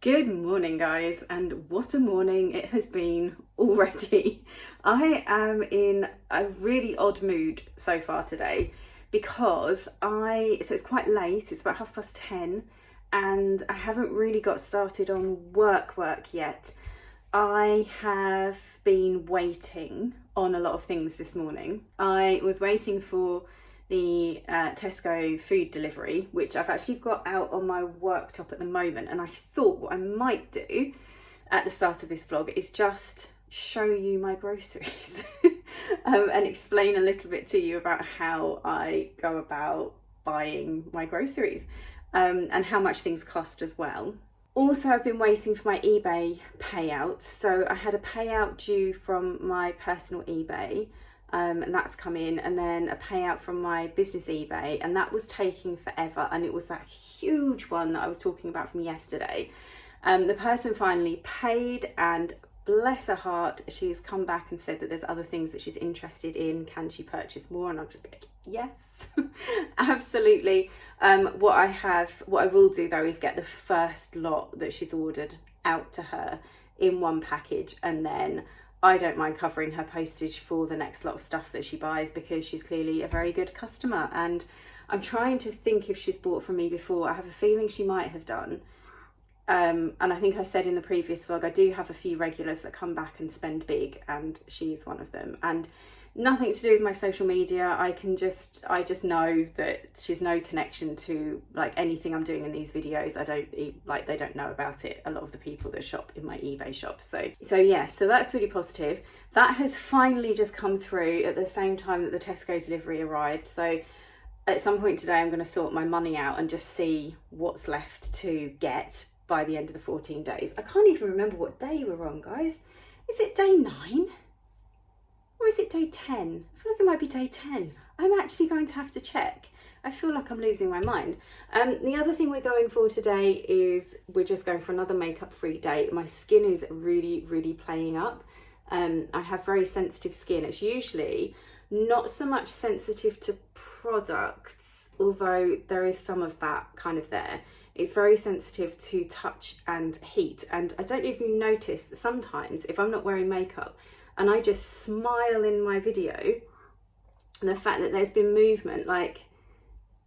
Good morning, guys, and what a morning it has been already. I am in a really odd mood so far today because so it's quite late, it's about 10:30, and I haven't really got started on work yet. I have been waiting on a lot of things this morning. I was waiting for the Tesco food delivery, which I've actually got out on my worktop at the moment, and I thought what I might do at the start of this vlog is just show you my groceries and explain a little bit to you about how I go about buying my groceries and how much things cost as well. Also, I've been waiting for my eBay payout. So I had a payout due from my personal eBay, and that's come in, and then a payout from my business eBay, and that was taking forever, and it was that huge one that I was talking about from yesterday. The person finally paid, and bless her heart, she's come back and said that there's other things that she's interested in. Can she purchase more? And I'm just like, yes, absolutely. What I will do though is get the first lot that she's ordered out to her in one package, and then I don't mind covering her postage for the next lot of stuff that she buys, because she's clearly a very good customer. And I'm trying to think if she's bought from me before. I have a feeling she might have done. And I think I said in the previous vlog, I do have a few regulars that come back and spend big, and she's one of them. And nothing to do with my social media. I just know that she's no connection to like anything I'm doing in these videos. They don't know about it, a lot of the people that shop in my eBay shop. So yeah, so that's really positive. That has finally just come through at the same time that the Tesco delivery arrived. So at some point today, I'm going to sort my money out and just see what's left to get by the end of the 14 days. I can't even remember what day we're on, guys. Is it day 9? Or is it day 10? I feel like it might be day 10. I'm actually going to have to check. I feel like I'm losing my mind. The other thing we're going for today is we're just going for another makeup free day. My skin is really playing up. I have very sensitive skin. It's usually not so much sensitive to products, although there is some of that kind of there. It's very sensitive to touch and heat. And I don't know if you noticed that sometimes if I'm not wearing makeup, and I just smile in my video, and the fact that there's been movement, like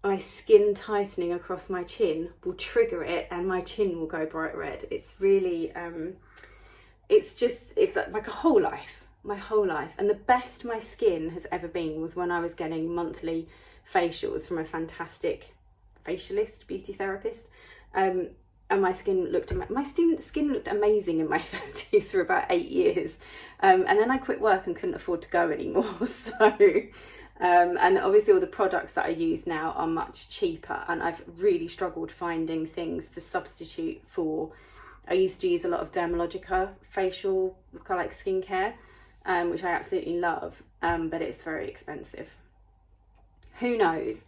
my skin tightening across my chin, will trigger it, and my chin will go bright red. It's really, it's like my whole life. And the best my skin has ever been was when I was getting monthly facials from a fantastic facialist, beauty therapist. And my skin looked amazing in my 30s for about 8 years, and then I quit work and couldn't afford to go anymore. So and obviously all the products that I use now are much cheaper, and I've really struggled finding things to substitute for. I used to use a lot of Dermalogica facial kind of like skincare, which I absolutely love, but it's very expensive. Who knows?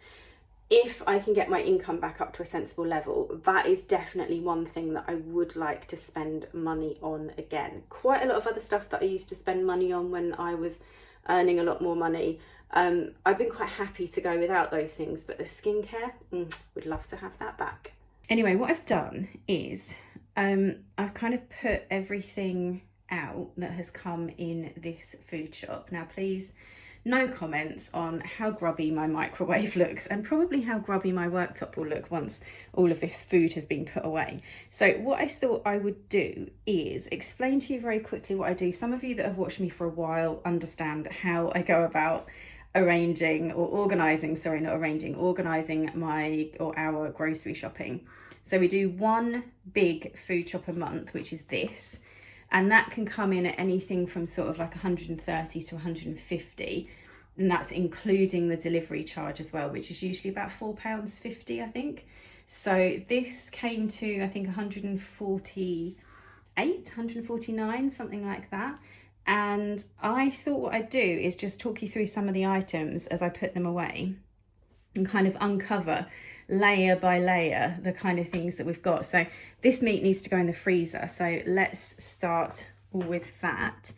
If I can get my income back up to a sensible level, that is definitely one thing that I would like to spend money on again. Quite a lot of other stuff that I used to spend money on when I was earning a lot more money. I've been quite happy to go without those things, but the skincare, would love to have that back. Anyway, what I've done is I've kind of put everything out that has come in this food shop. Now, please, no comments on how grubby my microwave looks, and probably how grubby my worktop will look once all of this food has been put away. So what I thought I would do is explain to you very quickly what I do. Some of you that have watched me for a while understand how I go about organising our grocery shopping. So we do one big food shop a month, which is this. And that can come in at anything from sort of like 130 to 150, and that's including the delivery charge as well, which is usually about £4.50, I think. So this came to, I think, 149, something like that. And I thought what I'd do is just talk you through some of the items as I put them away and kind of uncover layer by layer the kind of things that we've got. So this meat needs to go in the freezer, so let's start with that.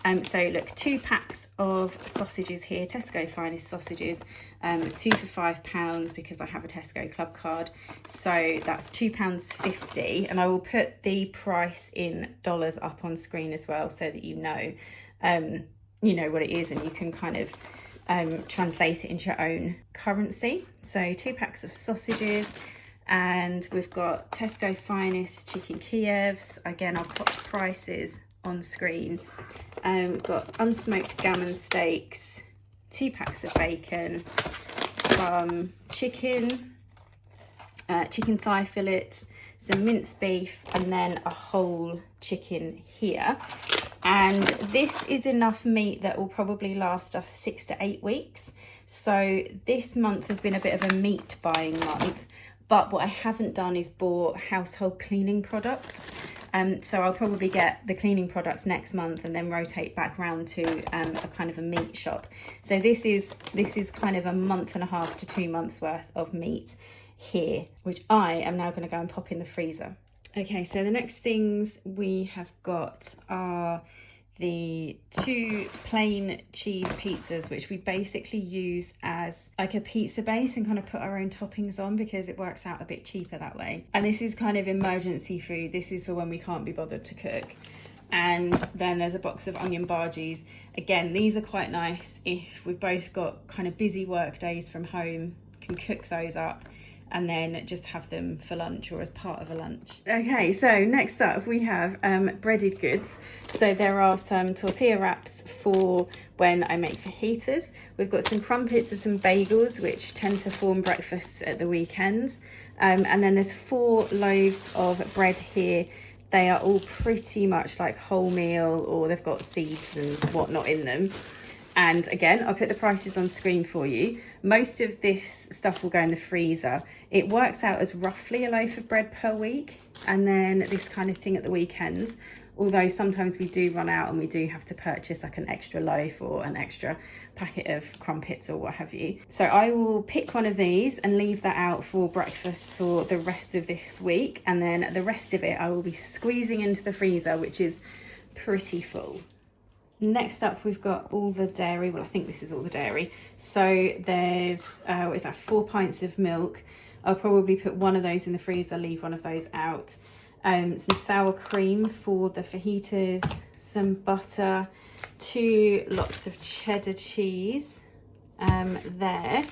So look, 2 packs of sausages here, Tesco Finest sausages, 2 for £5 because I have a Tesco club card. So that's £2.50, and I will put the price in dollars up on screen as well, so that you know what it is, and you can kind of translate it into your own currency. So 2 packs of sausages, and we've got Tesco Finest chicken Kievs. Again, I'll put prices on screen. We've got unsmoked gammon steaks, 2 packs of bacon, some chicken, chicken thigh fillets, some minced beef, and then a whole chicken here. And this is enough meat that will probably last us 6 to 8 weeks. So this month has been a bit of a meat buying month, but what I haven't done is bought household cleaning products. So I'll probably get the cleaning products next month and then rotate back round to a kind of a meat shop. So this is kind of a month and a half to 2 months worth of meat here, which I am now going to go and pop in the freezer. Okay, so the next things we have got are the 2 plain cheese pizzas, which we basically use as like a pizza base and kind of put our own toppings on because it works out a bit cheaper that way. And this is kind of emergency food. This is for when we can't be bothered to cook. And then there's a box of onion bhajis. Again, these are quite nice if we've both got kind of busy work days from home, can cook those up and then just have them for lunch or as part of a lunch. Okay, so next up we have breaded goods. So there are some tortilla wraps for when I make fajitas. We've got some crumpets and some bagels, which tend to form breakfasts at the weekends. And then there's 4 loaves of bread here. They are all pretty much like wholemeal, or they've got seeds and whatnot in them. And again, I'll put the prices on screen for you. Most of this stuff will go in the freezer. It works out as roughly a loaf of bread per week, and then this kind of thing at the weekends. Although sometimes we do run out and we do have to purchase like an extra loaf or an extra packet of crumpets or what have you. So I will pick one of these and leave that out for breakfast for the rest of this week. And then the rest of it I will be squeezing into the freezer, which is pretty full. Next up, we've got all the dairy. Well, I think this is all the dairy. So there's, what is that, 4 pints of milk. I'll probably put one of those in the freezer, leave one of those out. Some sour cream for the fajitas, some butter, 2 lots of cheddar cheese there,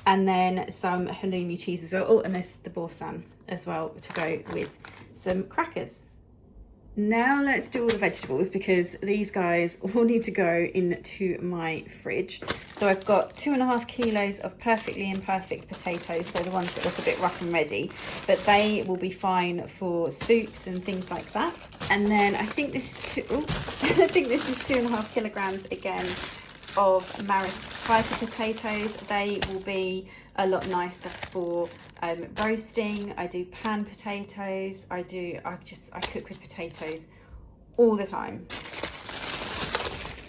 and then some halloumi cheese as well. Oh, and there's the boursin as well to go with some crackers. Now let's do all the vegetables, because these guys all need to go into my fridge. So I've got 2.5 kilos of perfectly imperfect potatoes, so the ones that look a bit rough and ready, but they will be fine for soups and things like that. And then I think this is 2.5 kilograms again of Maris Piper potatoes. They will be a lot nicer for roasting. I do pan potatoes. I cook with potatoes all the time.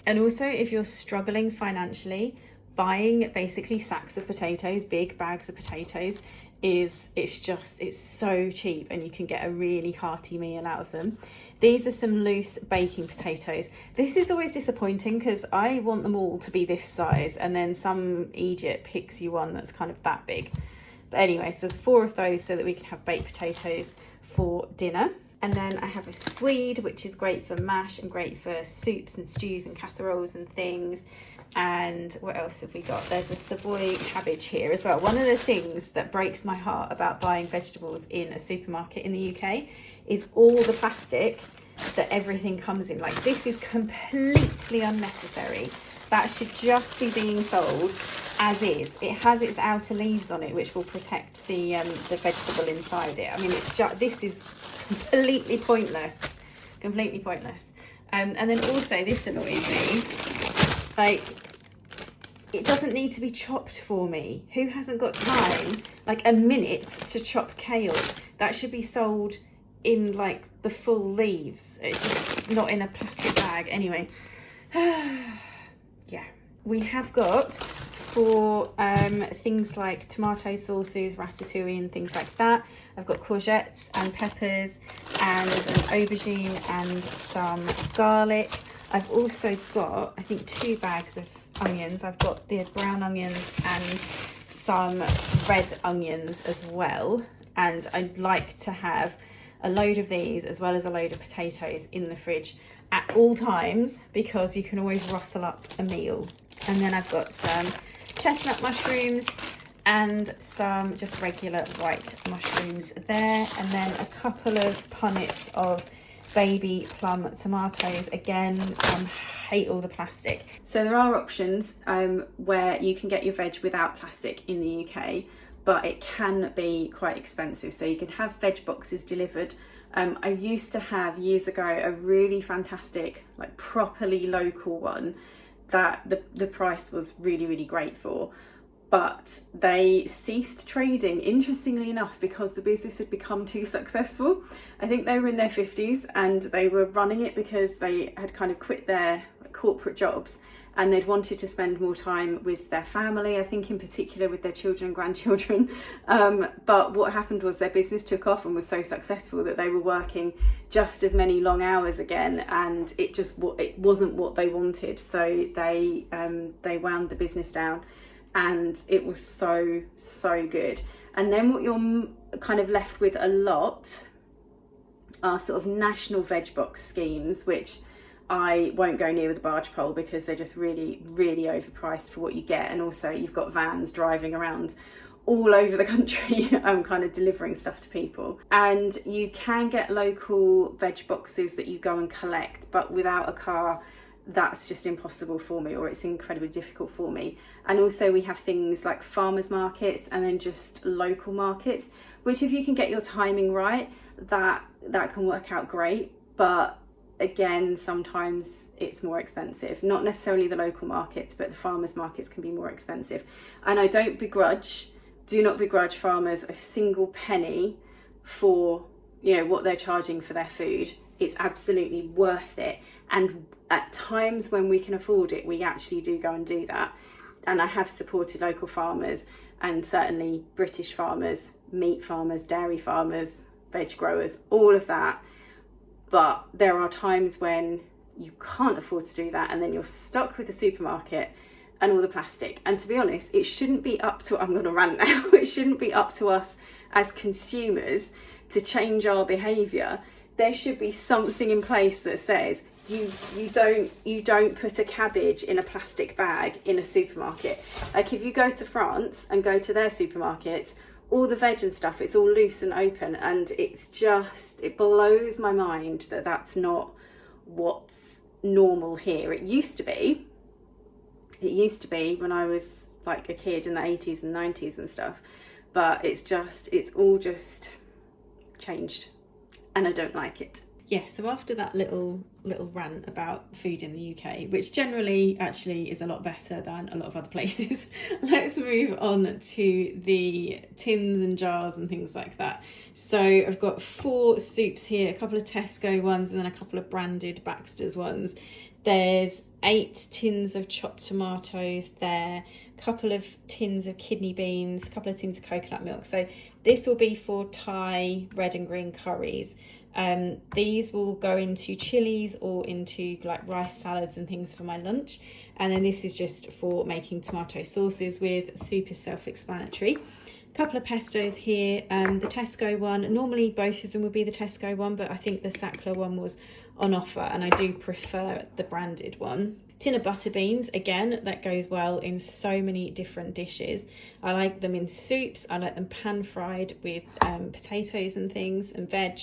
And also, if you're struggling financially, buying basically sacks of potatoes, big bags of potatoes, it's so cheap, and you can get a really hearty meal out of them. These are some loose baking potatoes. This is always disappointing because I want them all to be this size, and then some Egypt picks you one that's kind of that big. But anyway, so there's 4 of those so that we can have baked potatoes for dinner. And then I have a Swede, which is great for mash and great for soups and stews and casseroles and things. And what else have we got? There's a Savoy cabbage here as well. One of the things that breaks my heart about buying vegetables in a supermarket in the UK is all the plastic that everything comes in. Like, this is completely unnecessary. That should just be being sold as is. It has its outer leaves on it, which will protect the vegetable inside it. I mean, this is completely pointless. Completely pointless. And then also, this annoys me. Like, it doesn't need to be chopped for me. Who hasn't got time, like a minute, to chop kale? That should be sold in like the full leaves. It's just not in a plastic bag. Anyway, yeah. We have got for things like tomato sauces, ratatouille and things like that. I've got courgettes and peppers and an aubergine and some garlic. I've also got, I think, 2 bags of onions. I've got the brown onions and some red onions as well. And I'd like to have a load of these as well as a load of potatoes in the fridge at all times, because you can always rustle up a meal. And then I've got some chestnut mushrooms and some just regular white mushrooms there, and then a couple of punnets of baby plum tomatoes. Again, hate all the plastic. So there are options where you can get your veg without plastic in the UK, but it can be quite expensive. So you can have veg boxes delivered. I used to have years ago a really fantastic, like properly local one that the price was really, really great for. But they ceased trading, interestingly enough, because the business had become too successful. I think they were in their 50s and they were running it because they had kind of quit their corporate jobs and they'd wanted to spend more time with their family, I think in particular with their children and grandchildren. But what happened was their business took off and was so successful that they were working just as many long hours again, and it wasn't what they wanted. So they wound the business down. And it was so good. And then what you're kind of left with a lot are sort of national veg box schemes, which I won't go near with a barge pole because they're just really, really overpriced for what you get. And also you've got vans driving around all over the country kind of delivering stuff to people. And you can get local veg boxes that you go and collect, but without a car, that's just impossible for me, or it's incredibly difficult for me. And also we have things like farmers markets and then just local markets, which if you can get your timing right, that can work out great. But again, sometimes it's more expensive. Not necessarily the local markets, but the farmers markets can be more expensive. And I do not begrudge farmers a single penny for, you know, what they're charging for their food. It's absolutely worth it. And at times when we can afford it, we actually do go and do that. And I have supported local farmers, and certainly British farmers, meat farmers, dairy farmers, veg growers, all of that. But there are times when you can't afford to do that, and then you're stuck with the supermarket and all the plastic. And to be honest, it shouldn't be up to, I'm going to rant now, it shouldn't be up to us as consumers to change our behaviour. There should be something in place that says you don't put a cabbage in a plastic bag in a supermarket. Like if you go to France and go to their supermarkets, all the veg and stuff, it's all loose and open, and it blows my mind that that's not what's normal here. It used to be when I was like a kid in the 80s and 90s and stuff, but it's all just changed, and I don't like it. Yes, so after that little rant about food in the UK, which generally actually is a lot better than a lot of other places, let's move on to the tins and jars and things like that. So I've got 4 soups here, a couple of Tesco ones and then a couple of branded Baxter's ones. There's 8 tins of chopped tomatoes there, a couple of tins of kidney beans, a couple of tins of coconut milk. So this will be for Thai red and green curries. These will go into chilies or into like rice salads and things for my lunch. And then this is just for making tomato sauces with. Super self-explanatory. A couple of pestos here. The Tesco one, normally both of them would be the Tesco one, but I think the Sackler one was on offer and I do prefer the branded one. Tin of butter beans, again, that goes well in so many different dishes. I like them in soups, I like them pan fried with potatoes and things and veg.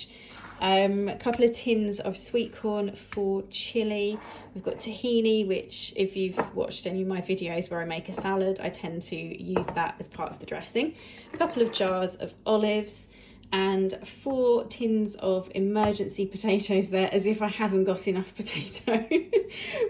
A couple of tins of sweet corn for chili. We've got tahini, which if you've watched any of my videos where I make a salad, I tend to use that as part of the dressing. A couple of jars of olives and 4 tins of emergency potatoes there, as if I haven't got enough potato.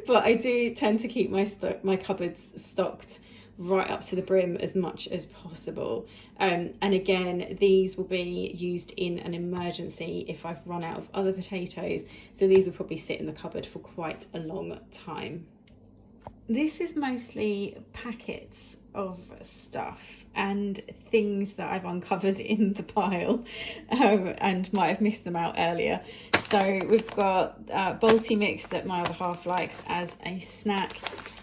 But I do tend to keep my cupboards stocked right up to the brim as much as possible. And again, these will be used in an emergency if I've run out of other potatoes. So these will probably sit in the cupboard for quite a long time. this is mostly packets of stuff and things that I've uncovered in the pile, and might have missed them out earlier. So we've got Balti mix that my other half likes as a snack,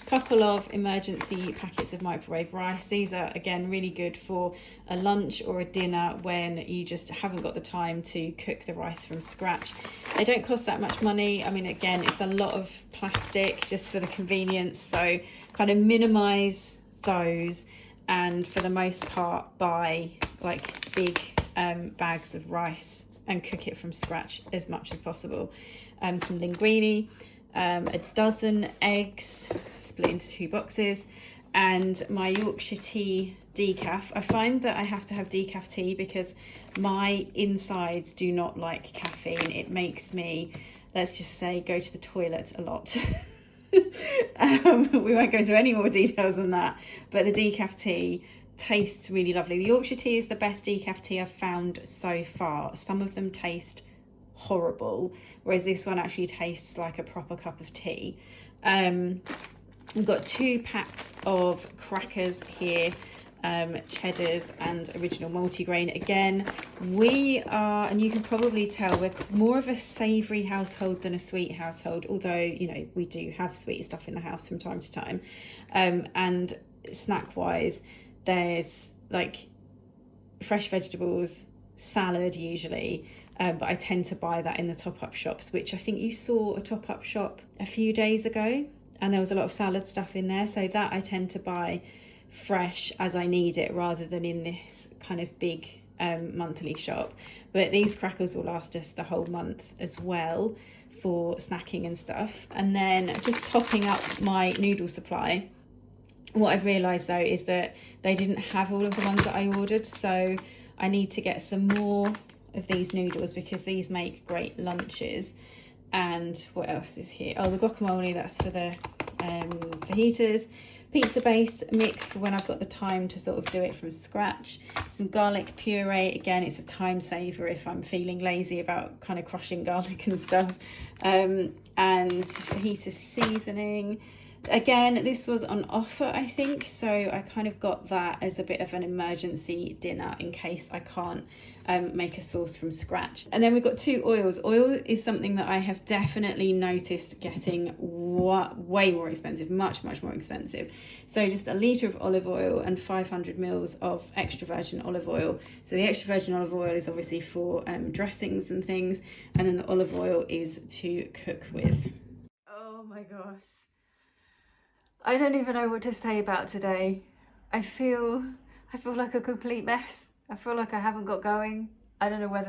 couple of emergency packets of microwave rice. These are again really good for a lunch or a dinner when you just haven't got the time to cook the rice from scratch. They don't cost that much money. I mean, again, it's a lot of plastic just for the convenience, so kind of minimize those, and for the most part buy like big bags of rice and cook it from scratch as much as possible. Some linguine, a dozen eggs split into 2 boxes, and my Yorkshire tea decaf. I find that I have to have decaf tea because my insides do not like caffeine. It makes me, let's just say, go to the toilet a lot. We won't go into any more details than that, but the decaf tea tastes really lovely. The Yorkshire tea is the best decaf tea I've found so far. Some of them taste horrible, whereas this one actually tastes like a proper cup of tea. We've got 2 packs of crackers here, cheddars and original multigrain. Again, we are, and you can probably tell, we're more of a savoury household than a sweet household, although, you know, we do have sweet stuff in the house from time to time. And snack wise, there's like fresh vegetables, salad usually, but I tend to buy that in the top-up shops, which I think you saw a top-up shop a few days ago, and there was a lot of salad stuff in there, so that I tend to buy fresh as I need it rather than in this kind of big monthly shop. But these crackers will last us the whole month as well for snacking and stuff. And then just topping up my noodle supply, what I've realised though is that they didn't have all of the ones that I ordered, so I need to get some more of these noodles because these make great lunches. And what else is here? Oh, the guacamole, that's for the fajitas. Pizza base mix for when I've got the time to sort of do it from scratch. Some garlic puree, again, it's a time saver if I'm feeling lazy about kind of crushing garlic and stuff. And fajita seasoning. Again, this was on offer, I think, so I kind of got that as a bit of an emergency dinner in case I can't make a sauce from scratch. And then we've got 2 oils. Oil is something that I have definitely noticed getting way more expensive, much more expensive. So just a litre of olive oil and 500 mils of extra virgin olive oil. So the extra virgin olive oil is obviously for dressings and things, and then the olive oil is to cook with. Oh my gosh. I don't even know what to say about today. I feel like a complete mess. I feel like I haven't got going. I don't know what's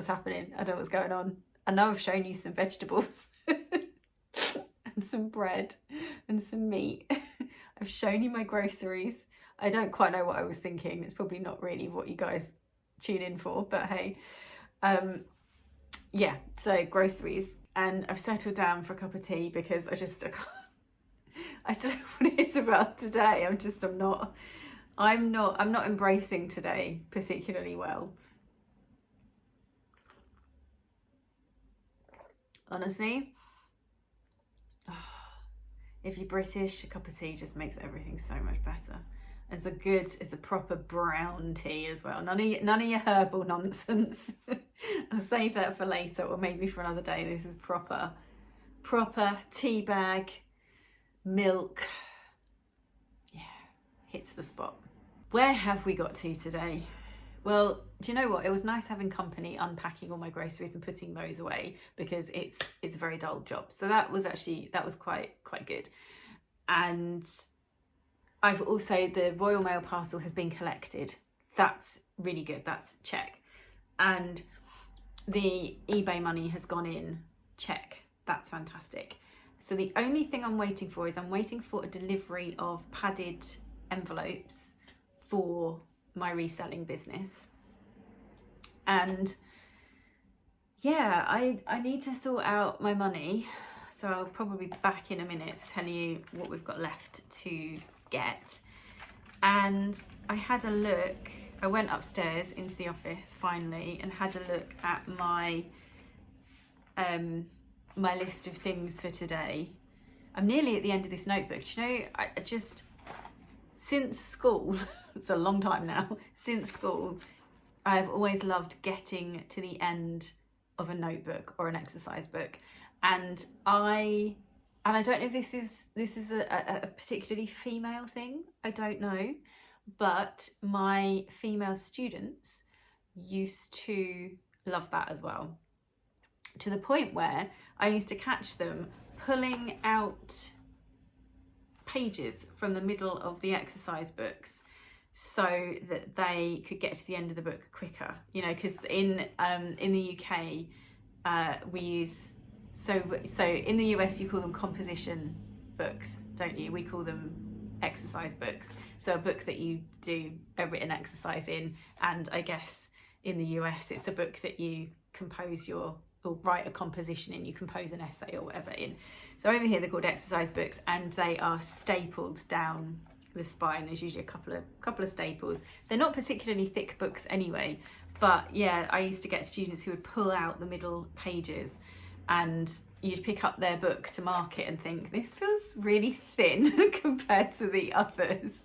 happening. I don't know what's going on. I know I've shown you some vegetables and some bread and some meat. I've shown you my groceries. I don't quite know what I was thinking. It's probably not really what you guys tune in for, but hey. Yeah, so groceries. And I've settled down for a cup of tea because I don't know what it is about today. I'm not embracing today particularly well. Honestly, if you're British, a cup of tea just makes everything so much better. It's a proper brown tea as well. None of your herbal nonsense. I'll save that for later, or maybe for another day. This is proper tea bag. Milk, yeah, hits the spot. Where have we got to today? Well, do you know what? It was nice having company unpacking all my groceries and putting those away because it's a very dull job. So that was quite good. And I've also, the Royal Mail parcel has been collected. That's really good. That's check. And the eBay money has gone in. Check. That's fantastic. So the only thing I'm waiting for is a delivery of padded envelopes for my reselling business. And yeah, I need to sort out my money. So I'll probably be back in a minute to tell you what we've got left to get. And I had a look, I went upstairs into the office finally and had a look at my my list of things for today, I'm nearly at the end of this notebook. Do you know, I just, since school, it's a long time now, since school, I've always loved getting to the end of a notebook or an exercise book. And I don't know if this is a particularly female thing, I don't know, but my female students used to love that as well, to the point where I used to catch them pulling out pages from the middle of the exercise books so that they could get to the end of the book quicker, you know, because in the UK we use, so in the US you call them composition books, don't you? We call them exercise books, so a book that you do a written exercise in, and I guess in the US it's a book that you compose or write a composition in, you compose an essay or whatever in. So over here they're called exercise books, and they are stapled down the spine. There's usually a couple of staples. They're not particularly thick books anyway, but yeah, I used to get students who would pull out the middle pages, and you'd pick up their book to mark it and think, this feels really thin compared to the others.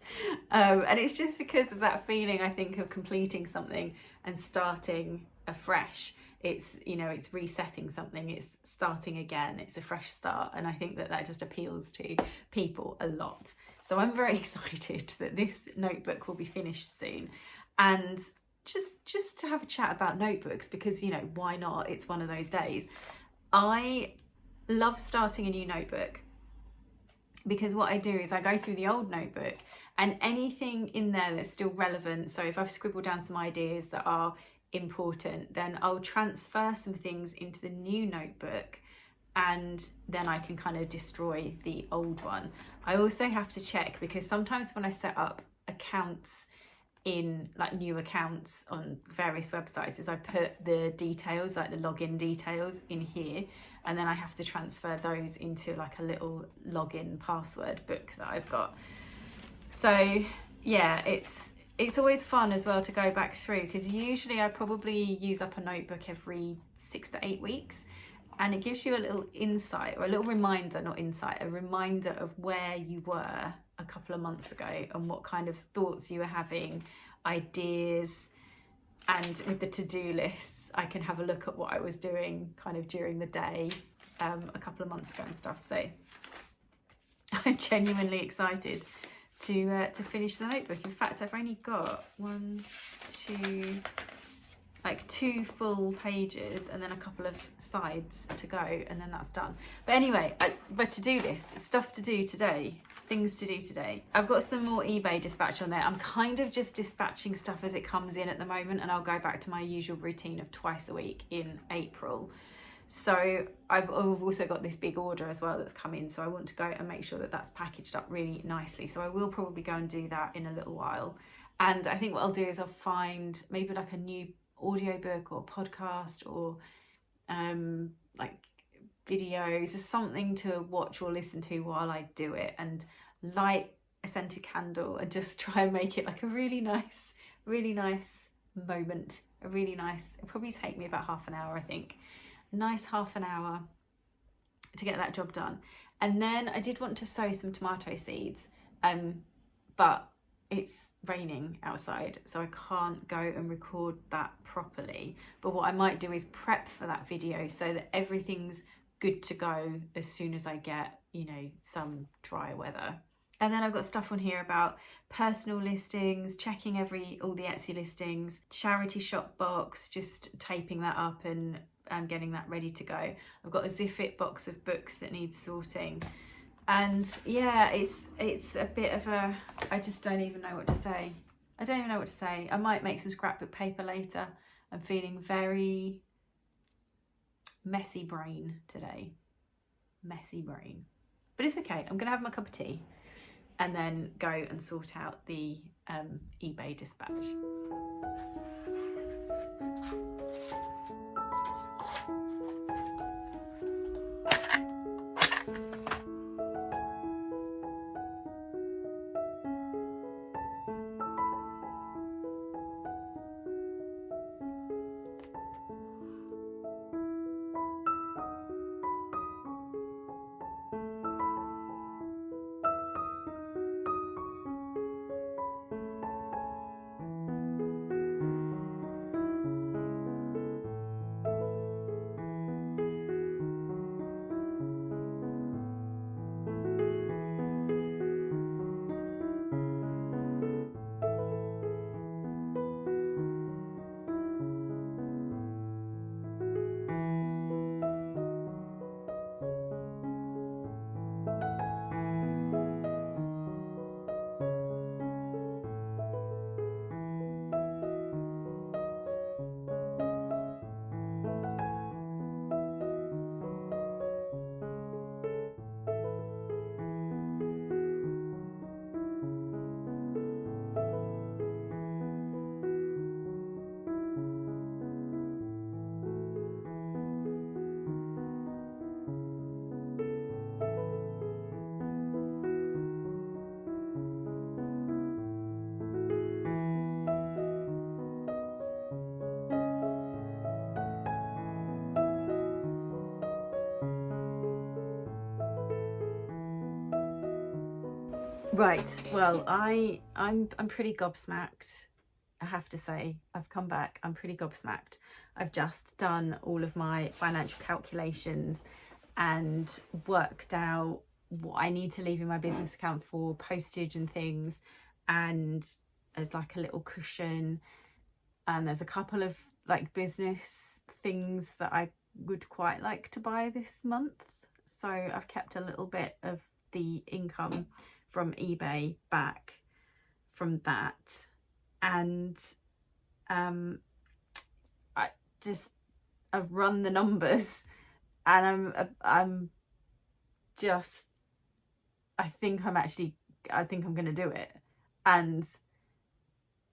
And it's just because of that feeling, I think, of completing something and starting afresh. It's, you know, it's resetting something, it's starting again, it's a fresh start. And I think that that just appeals to people a lot. So I'm very excited that this notebook will be finished soon. And just to have a chat about notebooks, because, you know, why not? It's one of those days. I love starting a new notebook, because what I do is I go through the old notebook, and anything in there that's still relevant, so if I've scribbled down some ideas that are important, then I'll transfer some things into the new notebook, and then I can kind of destroy the old one. I also have to check, because sometimes when I set up accounts in, like, new accounts on various websites, is I put the details, like the login details, in here, and then I have to transfer those into like a little login password book that I've got. So yeah, it's always fun as well to go back through, because usually I probably use up a notebook every 6 to 8 weeks, and it gives you a little insight, or a little reminder, not insight, a reminder of where you were a couple of months ago and what kind of thoughts you were having, ideas. And with the to-do lists, I can have a look at what I was doing kind of during the day a couple of months ago and stuff. So I'm genuinely excited to finish the notebook. In fact, I've only got two full pages and then a couple of sides to go, and then that's done. But anyway, my to-do list, stuff to do today, things to do today. I've got some more eBay dispatch on there. I'm kind of just dispatching stuff as it comes in at the moment, and I'll go back to my usual routine of twice a week in April. So I've also got this big order as well that's come in, so I want to go and make sure that that's packaged up really nicely. So I will probably go and do that in a little while. And I think what I'll do is I'll find maybe like a new audiobook or podcast, or like videos, or something to watch or listen to while I do it, and light a scented candle and just try and make it like a really nice moment. It'll probably take me about half an hour, I think. Nice half an hour to get that job done. And then I did want to sow some tomato seeds, but it's raining outside, so I can't go and record that properly. But what I might do is prep for that video so that everything's good to go as soon as I get, you know, some dry weather. And then I've got stuff on here about personal listings, checking all the Etsy listings, charity shop box, just taping that up and getting that ready to go. I've got a Zip-It box of books that needs sorting. And yeah, it's a bit of a, I just don't even know what to say. I don't even know what to say. I might make some scrapbook paper later. I'm feeling very messy brain today. Messy brain. But it's okay. I'm going to have my cup of tea and then go and sort out the eBay dispatch. Right, well, I'm pretty gobsmacked, I have to say. I've come back, I'm pretty gobsmacked. I've just done all of my financial calculations and worked out what I need to leave in my business account for postage and things, and there's like a little cushion, and there's a couple of like business things that I would quite like to buy this month. So I've kept a little bit of the income from eBay back from that, and I've run the numbers, and I'm just I think I'm gonna do it. And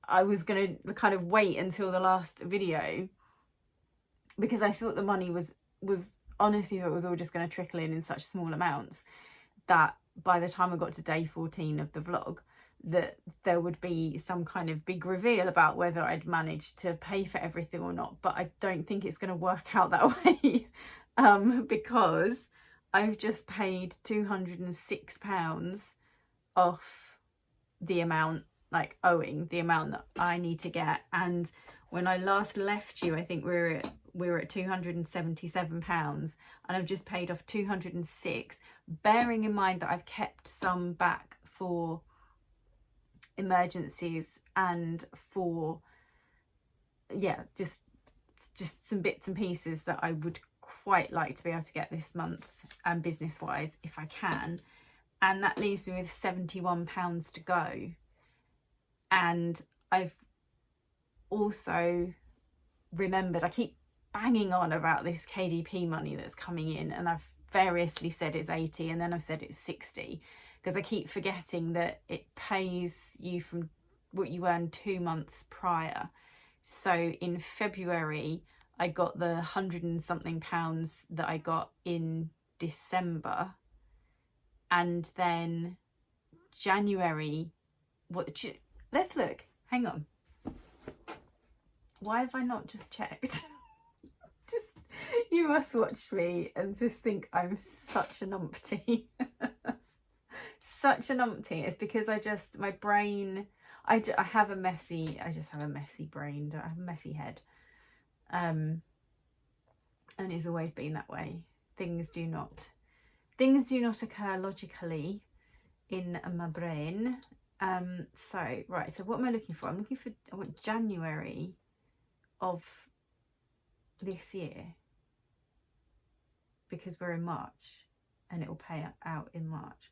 I was gonna kind of wait until the last video because I thought the money was honestly, it was all just going to trickle in such small amounts that by the time I got to day 14 of the vlog, that there would be some kind of big reveal about whether I'd managed to pay for everything or not. But I don't think it's going to work out that way, because I've just paid £206 off the amount, like owing the amount that I need to get. And when I last left you, I think we were at £277, and I've just paid off 206, bearing in mind that I've kept some back for emergencies and for just some bits and pieces that I would quite like to be able to get this month, and business wise, if I can. And that leaves me with £71 to go. And I've also remembered, I keep banging on about this KDP money that's coming in, and I've variously said it's 80 and then I've said it's 60, because I keep forgetting that it pays you from what you earned 2 months prior. So in February I got the 100 and something pounds that I got in December, and then January, let's look, hang on, why have I not just checked? You must watch me and just think I'm such a numpty. Such a numpty. It's because my brain, I just have a messy brain, I have a messy head, and it's always been that way. Things do not occur logically in my brain. So right, so what am I looking for? I want January of this year, because we're in March and it will pay out in March.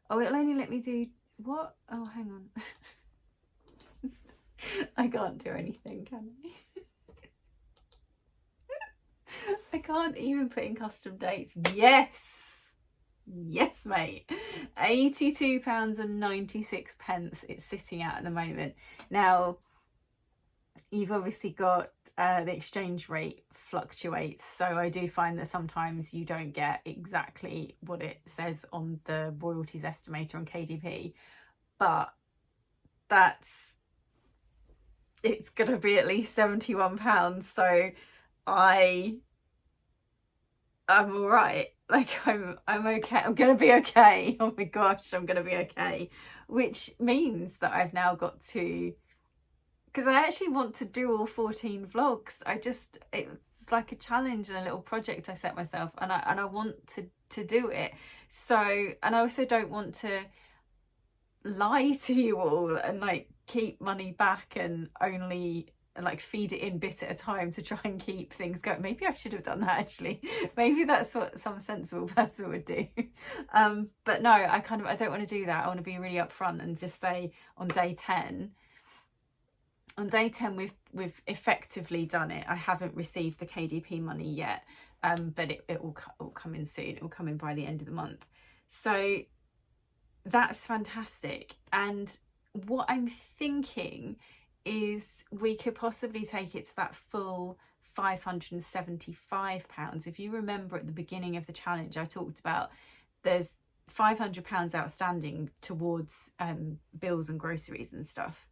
Oh, it'll only let me do what? Oh, hang on. I can't do anything, can I? I can't even put in custom dates. Yes, mate. £82.96 it's sitting at the moment. Now, you've obviously got the exchange rate fluctuates, so I do find that sometimes you don't get exactly what it says on the royalties estimator on KDP, but it's gonna be at least £71, so I'm all right. Like I'm okay. I'm gonna be okay. Oh my gosh, I'm gonna be okay. Which means that I've now got to, because I actually want to do all 14 vlogs. It's like a challenge and a little project I set myself, and I want to do it. So, and I also don't want to lie to you all and like keep money back and only like feed it in bit at a time to try and keep things going. Maybe I should have done that, actually. Maybe that's what some sensible person would do. But no, I don't want to do that. I want to be really upfront and just say on day 10 we've effectively done it. I haven't received the KDP money yet, but it will come in soon. It will come in by the end of the month. So that's fantastic. And what I'm thinking is we could possibly take it to that full £575. If you remember at the beginning of the challenge, I talked about there's £500 outstanding towards bills and groceries and stuff,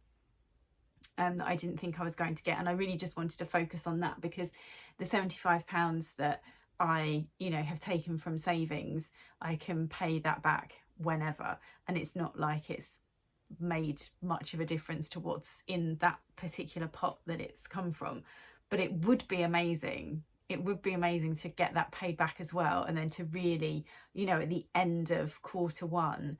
that I didn't think I was going to get, and I really just wanted to focus on that, because the £75 that I, you know, have taken from savings, I can pay that back whenever. And it's not like it's made much of a difference to what's in that particular pot that it's come from. But it would be amazing. It would be amazing to get that paid back as well. And then to really, you know, at the end of Q1,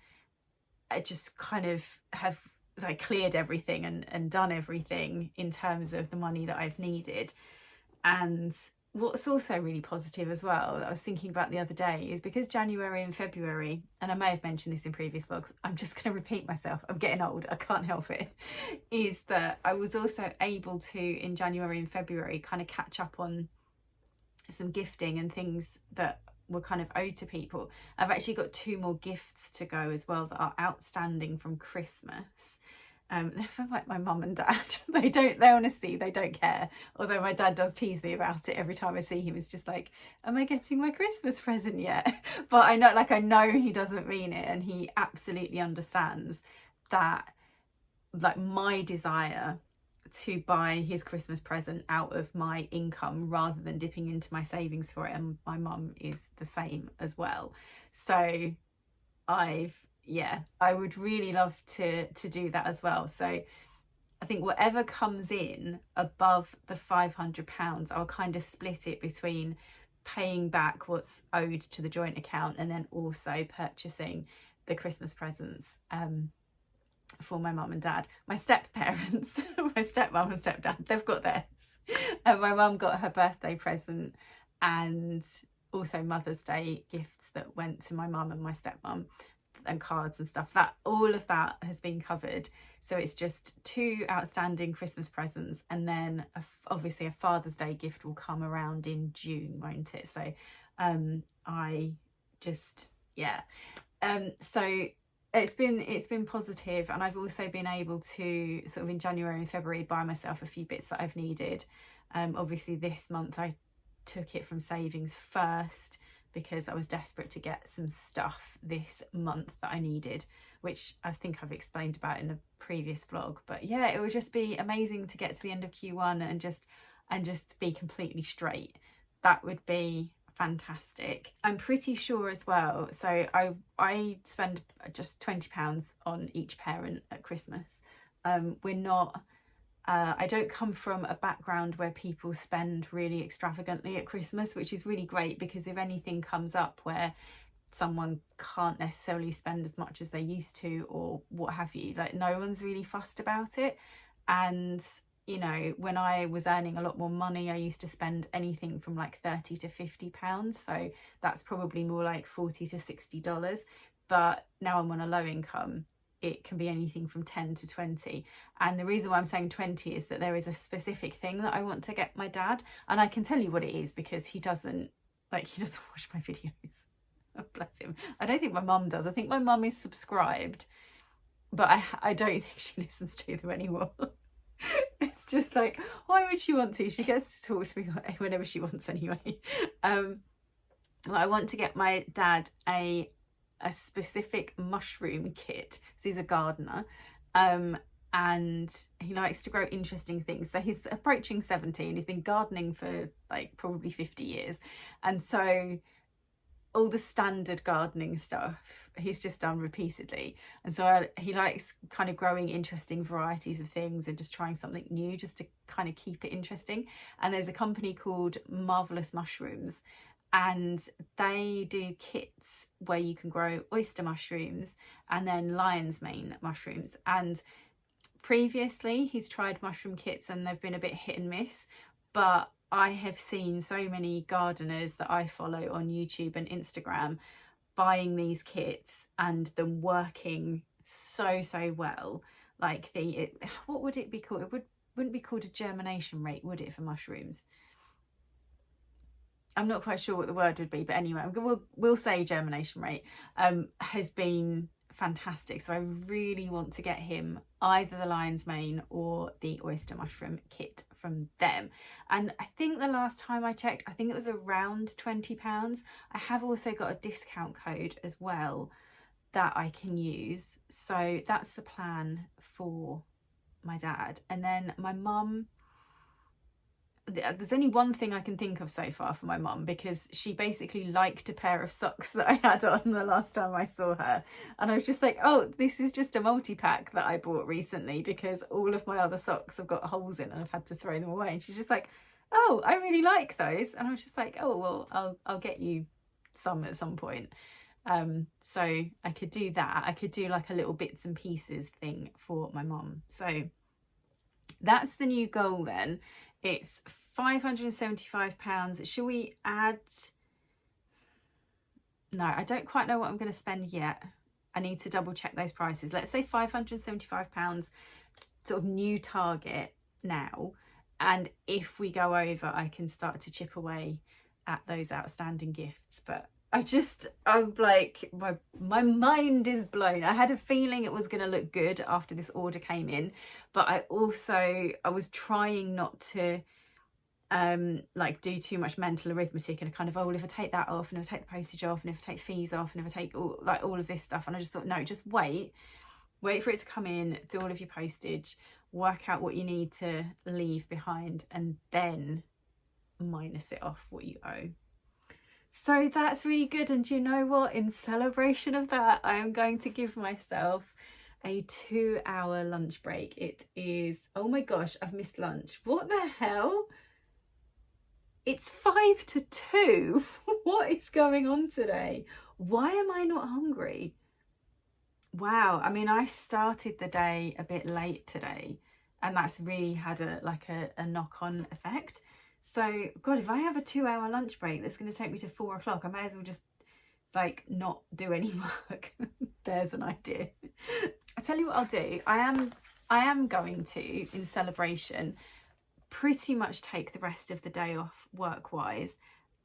I just kind of have like cleared everything and done everything in terms of the money that I've needed. And what's also really positive as well, that I was thinking about the other day, is because January and February, and I may have mentioned this in previous vlogs, I'm just going to repeat myself, I'm getting old, I can't help it, is that I was also able to, in January and February, kind of catch up on some gifting and things that were kind of owed to people. I've actually got 2 more gifts to go as well that are outstanding from Christmas. They're from like my mum and dad. They honestly, they don't care. Although my dad does tease me about it every time I see him. It's just like, am I getting my Christmas present yet? But I know he doesn't mean it, and he absolutely understands that, like, my desire to buy his Christmas present out of my income rather than dipping into my savings for it, and my mum is the same as well. So I would really love to do that as well. So I think whatever comes in above the £500, I'll kind of split it between paying back what's owed to the joint account and then also purchasing the Christmas presents for my mum and dad. My step parents, my stepmom and stepdad, they've got theirs. And my mum got her birthday present and also Mother's Day gifts that went to my mum and my stepmom, and cards and stuff. That all of that has been covered. So it's just 2 outstanding Christmas presents, and then obviously a Father's Day gift will come around in June, won't it? So so it's been positive, and I've also been able to sort of in January and February buy myself a few bits that I've needed. Obviously this month I took it from savings first because I was desperate to get some stuff this month that I needed, which I think I've explained about in a previous vlog. But yeah, it would just be amazing to get to the end of Q1 and just be completely straight. That would be fantastic. I'm pretty sure as well, so I spend just £20 on each parent at Christmas. We're not I don't come from a background where people spend really extravagantly at Christmas, which is really great, because if anything comes up where someone can't necessarily spend as much as they used to or what have you, like, no one's really fussed about it. And you know, when I was earning a lot more money, I used to spend anything from like £30 to £50, so that's probably more like $40 to $60. But now I'm on a low income, it can be anything from 10 to 20. And the reason why I'm saying 20 is that there is a specific thing that I want to get my dad, and I can tell you what it is because he doesn't watch my videos. Oh, bless him. I don't think my mum does. I think my mum is subscribed, but I don't think she listens to them anymore. It's just like, why would she want to? She gets to talk to me whenever she wants anyway. I want to get my dad a specific mushroom kit. So he's a gardener, and he likes to grow interesting things. So he's approaching 70 and he's been gardening for like probably 50 years, and so all the standard gardening stuff he's just done repeatedly. And so he likes kind of growing interesting varieties of things and just trying something new just to kind of keep it interesting. And there's a company called Marvelous Mushrooms, and they do kits where you can grow oyster mushrooms and then lion's mane mushrooms. And previously he's tried mushroom kits and they've been a bit hit and miss, but I have seen so many gardeners that I follow on YouTube and Instagram buying these kits and them working so well. Like what would it be called? It wouldn't be called a germination rate, would it, for mushrooms? I'm not quite sure what the word would be, but anyway, we'll say germination rate has been fantastic. So I really want to get him either the lion's mane or the oyster mushroom kit from them. And I think the last time I checked, I think it was around £20. I have also got a discount code as well that I can use. So that's the plan for my dad. And then my mum, there's only one thing I can think of so far for my mum, because she basically liked a pair of socks that I had on the last time I saw her, and I was just like, oh, this is just a multi-pack that I bought recently because all of my other socks have got holes in and I've had to throw them away. And she's just like, oh, I really like those. And I was just like, oh, well, I'll get you some at some point. So I could do that. I could do like a little bits and pieces thing for my mum. So that's the new goal then. It's £575. Shall we add? No, I don't quite know what I'm going to spend yet. I need to double check those prices. Let's say £575 sort of new target now. And if we go over, I can start to chip away at those outstanding gifts. But I'm like, my mind is blown. I had a feeling it was going to look good after this order came in, but I was trying not to like do too much mental arithmetic and kind of, oh, well, if I take that off and if I take the postage off and if I take fees off and if I take all of this stuff, and I just thought, no, just wait for it to come in, do all of your postage, work out what you need to leave behind, and then minus it off what you owe. So that's really good. And do you know what? In celebration of that, I am going to give myself a 2-hour lunch break. It is, oh my gosh, I've missed lunch. What the hell? It's 5 to 2. What is going on today? Why am I not hungry? Wow. I mean, I started the day a bit late today, and that's really had a knock-on effect. So, God, if I have a 2-hour lunch break that's going to take me to 4 o'clock, I may as well just like not do any work. There's an idea. I tell you what I'll do. I am going to, in celebration, pretty much take the rest of the day off work-wise,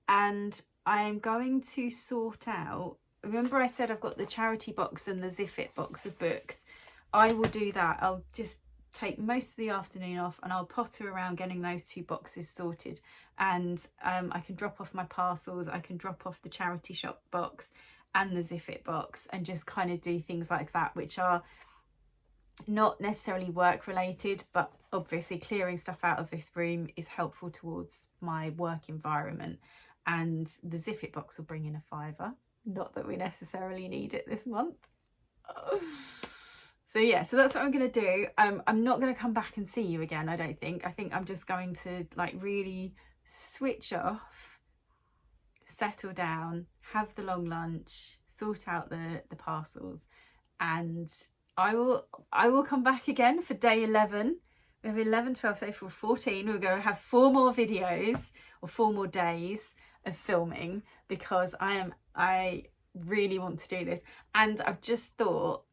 and I am going to sort out. Remember I said I've got the charity box and the Zip It box of books? I will do that. I'll just take most of the afternoon off and I'll potter around getting those 2 boxes sorted, and I can drop off my parcels, I can drop off the charity shop box and the Zip It box, and just kind of do things like that, which are not necessarily work related, but obviously clearing stuff out of this room is helpful towards my work environment, and the Zip It box will bring in a £5. Not that we necessarily need it this month. So yeah, so that's what I'm going to do. I'm not going to come back and see you again, I don't think. I think I'm just going to like really switch off, settle down, have the long lunch, sort out the parcels, and I will come back again for day 11. We have 11, 12, 13, 14. We're going to have 4 more videos or 4 more days of filming, because I really want to do this. And I just thought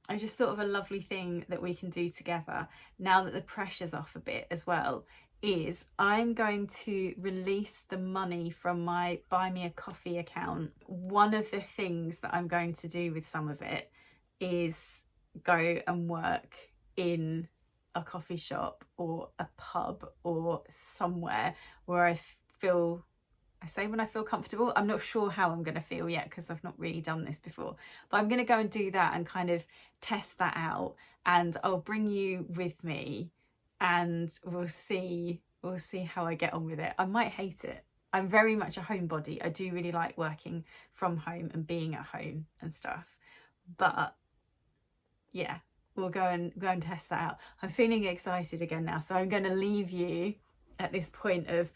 of a lovely thing that we can do together now that the pressure's off a bit as well, is I'm going to release the money from my Buy Me a Coffee account. One of the things that I'm going to do with some of it is go and work in a coffee shop or a pub or somewhere where I feel, I say when I feel comfortable, I'm not sure how I'm going to feel yet because I've not really done this before, but I'm going to go and do that and kind of test that out, and I'll bring you with me and we'll see how I get on with it. I might hate it. I'm very much a homebody. I do really like working from home and being at home and stuff, but yeah, we'll go and test that out. I'm feeling excited again now, so I'm going to leave you at this point of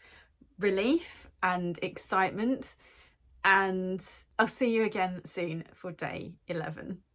relief and excitement, and I'll see you again soon for day 11.